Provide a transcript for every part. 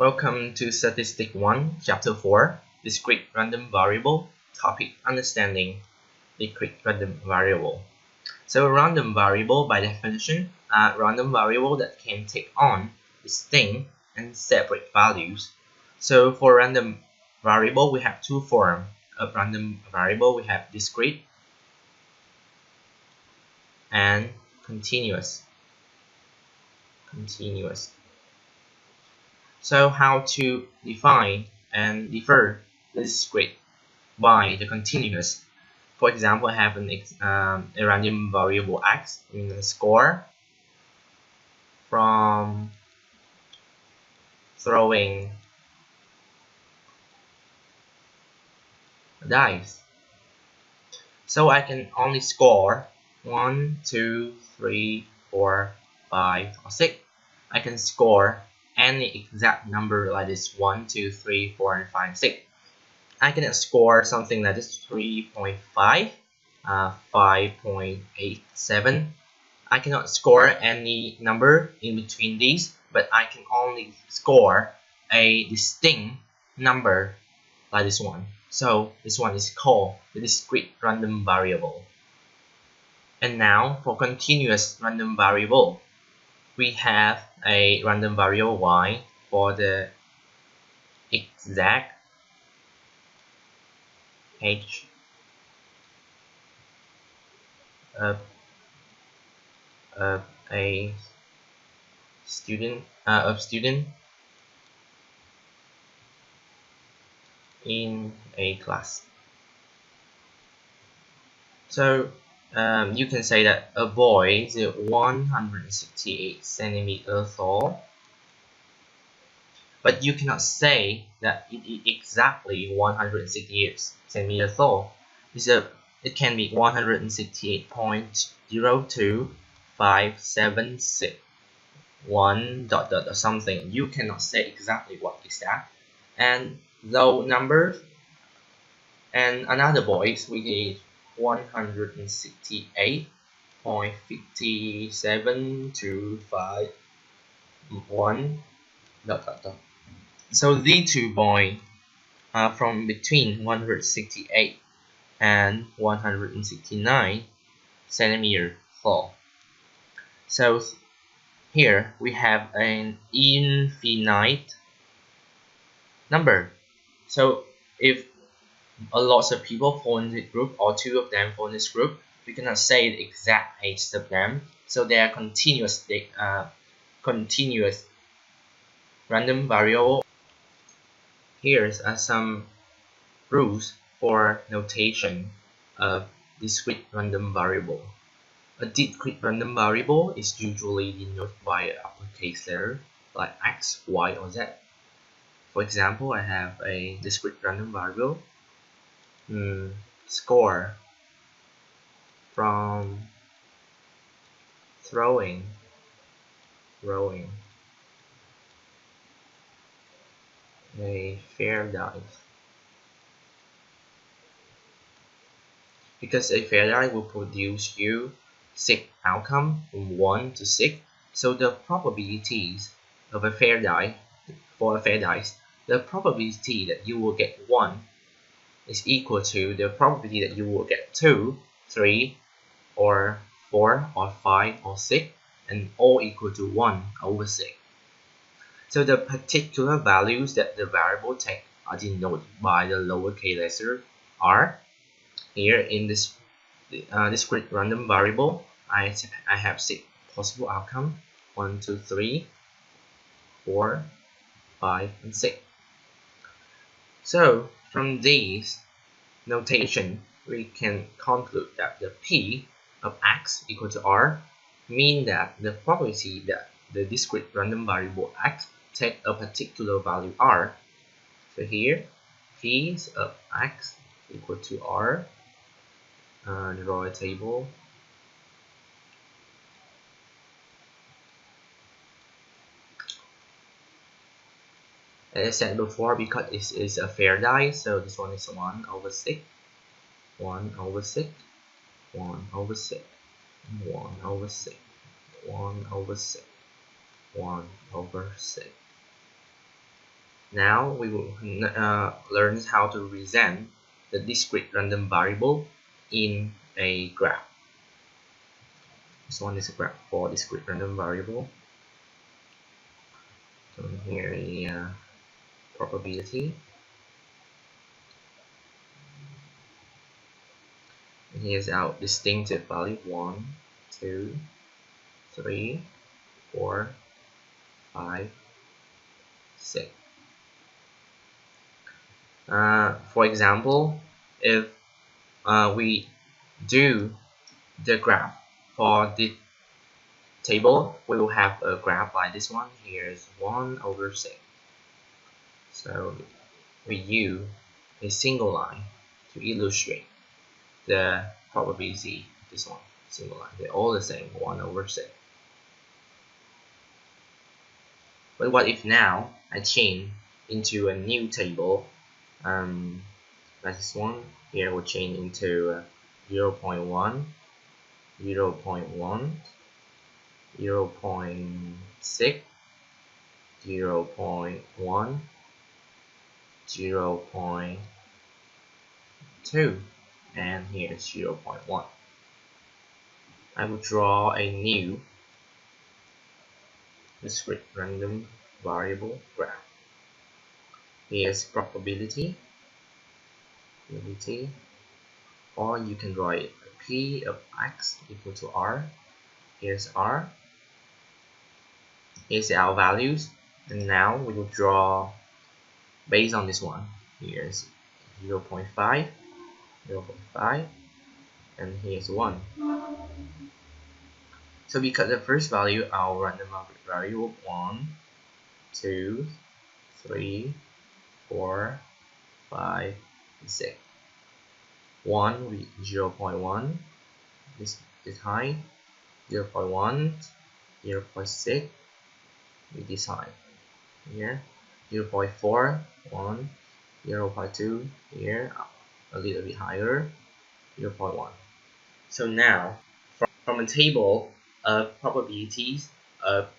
Welcome to Statistic 1, Chapter 4, Discrete Random Variable, Topic Understanding Discrete Random Variable. So a random variable, by definition, a random variable that can take on distinct and separate values. So for random variable, we have two forms of random variable. We have discrete and continuous. So how to define and differ the discrete by the continuous? For example, I have a random variable x in a score from throwing dice. So I can only score 1, 2, 3, 4, 5, or 6. I can score any exact number like this 1, 2, 3, 4, and 5, 6. I cannot score something like this 3.5, 5.87. I cannot score any number in between these, but I can only score a distinct number like this one. So this one is called the discrete random variable. And now for continuous random variable, we have a random variable y for the exact age of a student in a class. So you can say that a boy is 168 centimeters tall, but you cannot say that it is exactly 168 centimeters tall. It can be 168.02576 or something. You cannot say exactly what is that. And though numbers and another boy we get 168.5725 So these two boys are from between 168 and 169 centimeters tall. So here we have an infinite number. So if a lot of people fall in this group, or two of them fall in this group, we cannot say the exact age of them. So they are continuous random variable. Here are some rules for notation of discrete random variable. A discrete random variable is usually denoted by an uppercase letter like x, y, or z. For example, I have a discrete random variable score from throwing a fair dice. Because a fair die will produce you 6 outcomes from 1 to 6, so the probabilities of a fair die the probability that you will get 1 is equal to the probability that you will get 2, 3, or 4, or 5, or 6, and all equal to 1 over 6. So the particular values that the variable takes are denoted by the lowercase letter r. Here in this discrete random variable, I have 6 possible outcomes: 1, 2, 3, 4, 5, and 6. So from these notation, we can conclude that the p of x equal to r mean that the probability that the discrete random variable x take a particular value r. So here, p of x equal to r. Draw a table. As I said before, because it is a fair die, so this one is 1 over 6, 1 over 6, 1 over 6, 1 over 6, 1 over 6, 1 over 6. Now we will learn how to represent the discrete random variable in a graph. This one is a graph for discrete random variable. So here a probability. And here's our distinctive value 1, 2, 3, 4, 5, 6. For example, if we do the graph for the table, we will have a graph like this one. Here's 1/6. So we use a single line to illustrate the probability. This one, single line, they're all the same, 1/6. But what if now I change into a new table? Like this one here will change into 0.1, 0.1, 0.6, 0.1, 0.2, and here's 0.1. I will draw a new discrete random variable graph. Here's probability, or you can draw it P of x equal to R. Here's R. Here's our values, and now we will draw based on this one. Here's 0.5, 0.5, and here's 1. So because the first value, our random variable 1, 2, 3, 4, 5, 6. 1 with 0.1, this high, 0.1, 0.6 with this high. Here 0.4, 1, 0.2 here, a little bit higher, 0.1. So now from a table of probabilities of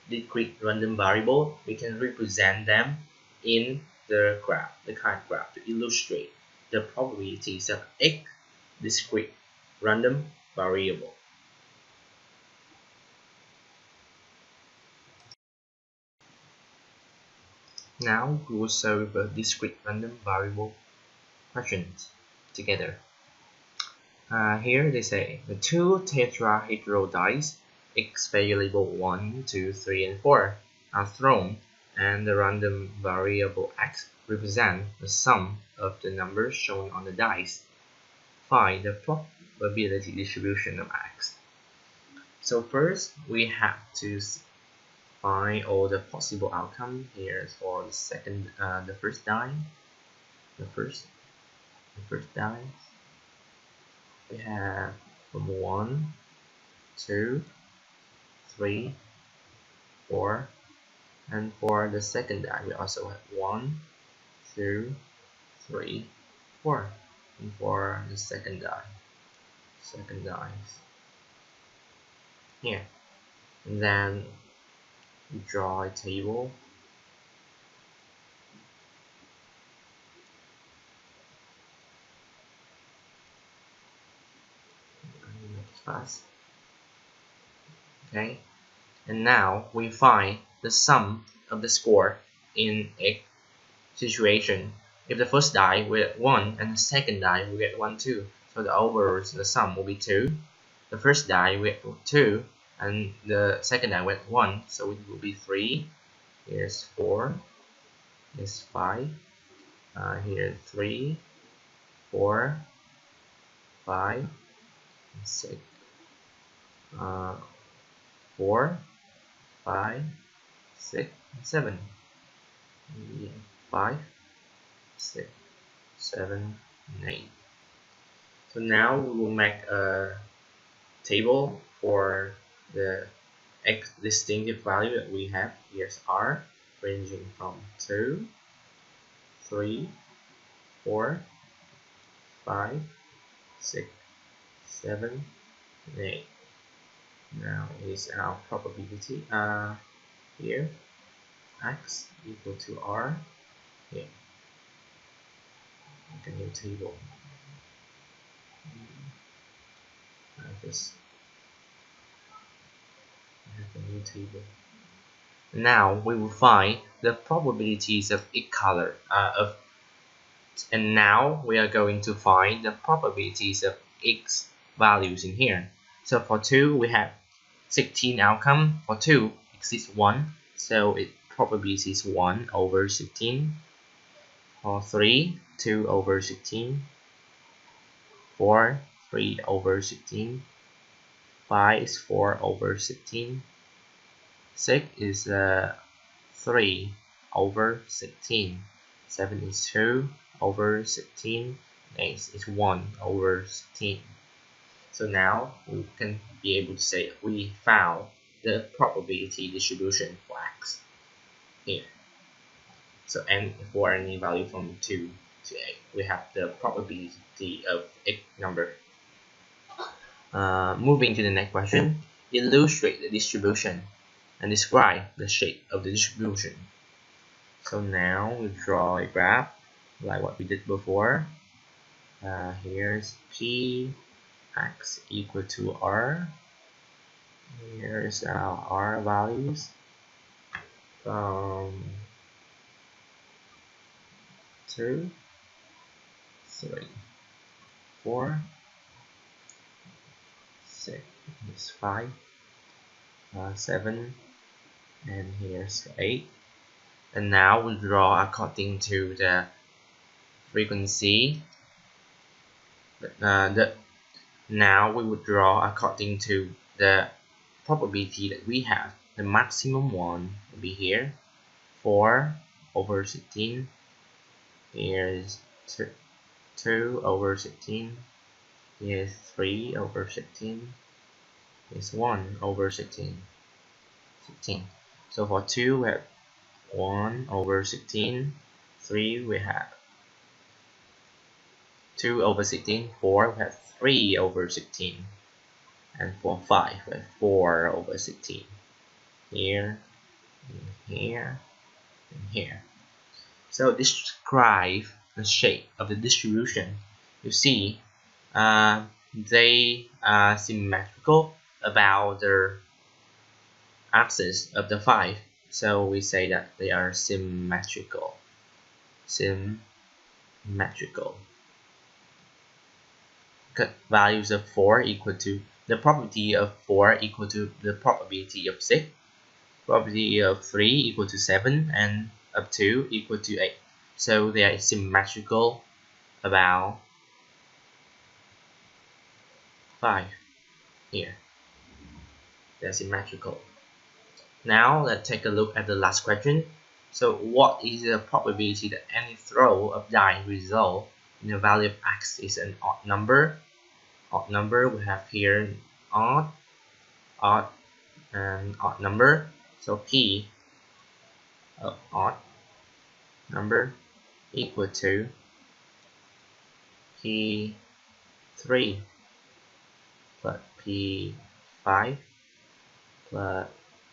discrete random variable, we can represent them in the graph, the current graph, to illustrate the probabilities of a discrete random variable. Now we will solve a discrete random variable questions together. Here they say the two tetrahedral dice x value label 1, 2, 3, and 4 are thrown, and the random variable x represents the sum of the numbers shown on the dice. Find the probability distribution of x. So first we have to find all the possible outcomes. Here's for the first die. The first die. We have from 1, 2, 3, 4, and for the second die we also have 1, 2, 3, 4, and for the second die here, and then we draw a table. Fast. Okay, and now we find the sum of the score in a situation. If the first die we get 1 and the second die we get 1 too, so the sum will be 2. The first die we get 2 and the second die we get 1, so it will be 3. Here's 4. Here's 5. Here's 3, 4, 5, 6. 4, 5, 6, 7. 5, 6, 7, and 8. So now we will make a table for the x distinctive value that we have. Here's R, ranging from 2, 3, 4, 5, 6, 7, and 8. Now is our probability here, x equal to R. Here, make a new table. Like this. I have a new table. Now we will find the probabilities of each color and now we are going to find the probabilities of x values in here. So for 2 we have 16 outcome. For 2 x is 1, so it probability is 1 over 16. For 3, 2 over 16. 4, 3 over 16. 5 is 4 over 16. 6 is 3 over 16. 7 is 2 over 16. 8 is 1 over 16. So now we can be able to say we found the probability distribution for x here. So and for any value from 2 to 8, we have the probability of x number. Moving to the next question, illustrate the distribution and describe the shape of the distribution. So now we draw a graph like what we did before. Here's P x equal to R. Here's our R values from 2, 3, 4, 6, here's 5, 7, and here's 8. And now we draw according to the frequency. Now we would draw according to the probability that we have. The maximum one will be here, 4 over 16. Here's 2 over 16. Here's 3 over 16. Here's 1 over 16. So for 2 we have 1 over 16. 3 we have 2 over 16. 4 we have 3 over 16. And for 5 we have 4 over 16. Here, and here, and here. So describe the shape of the distribution. You see, they are symmetrical about the axis of the 5. So we say that they are symmetrical. Values of 4 equal to the probability of 4 equal to the probability of 6. Probability of 3 equal to 7, and of 2 equal to 8. So they are symmetrical about 5 here. They're symmetrical. Now let's take a look at the last question. So what is the probability that any throw of die result in the value of x is an odd number? Odd number we have here odd, and odd number. So P of odd number equal to P3 plus P5 plus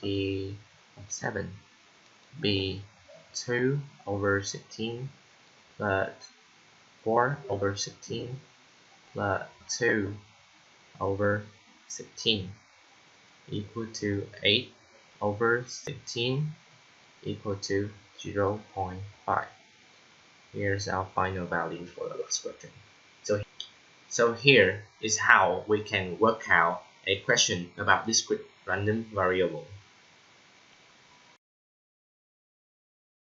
P7 be 2 over 16 plus 4 over 16 plus 2 over 16 equal to 8 over 16 equal to 0.5. Here's our final value for the last question. So here is how we can work out a question about discrete random variable.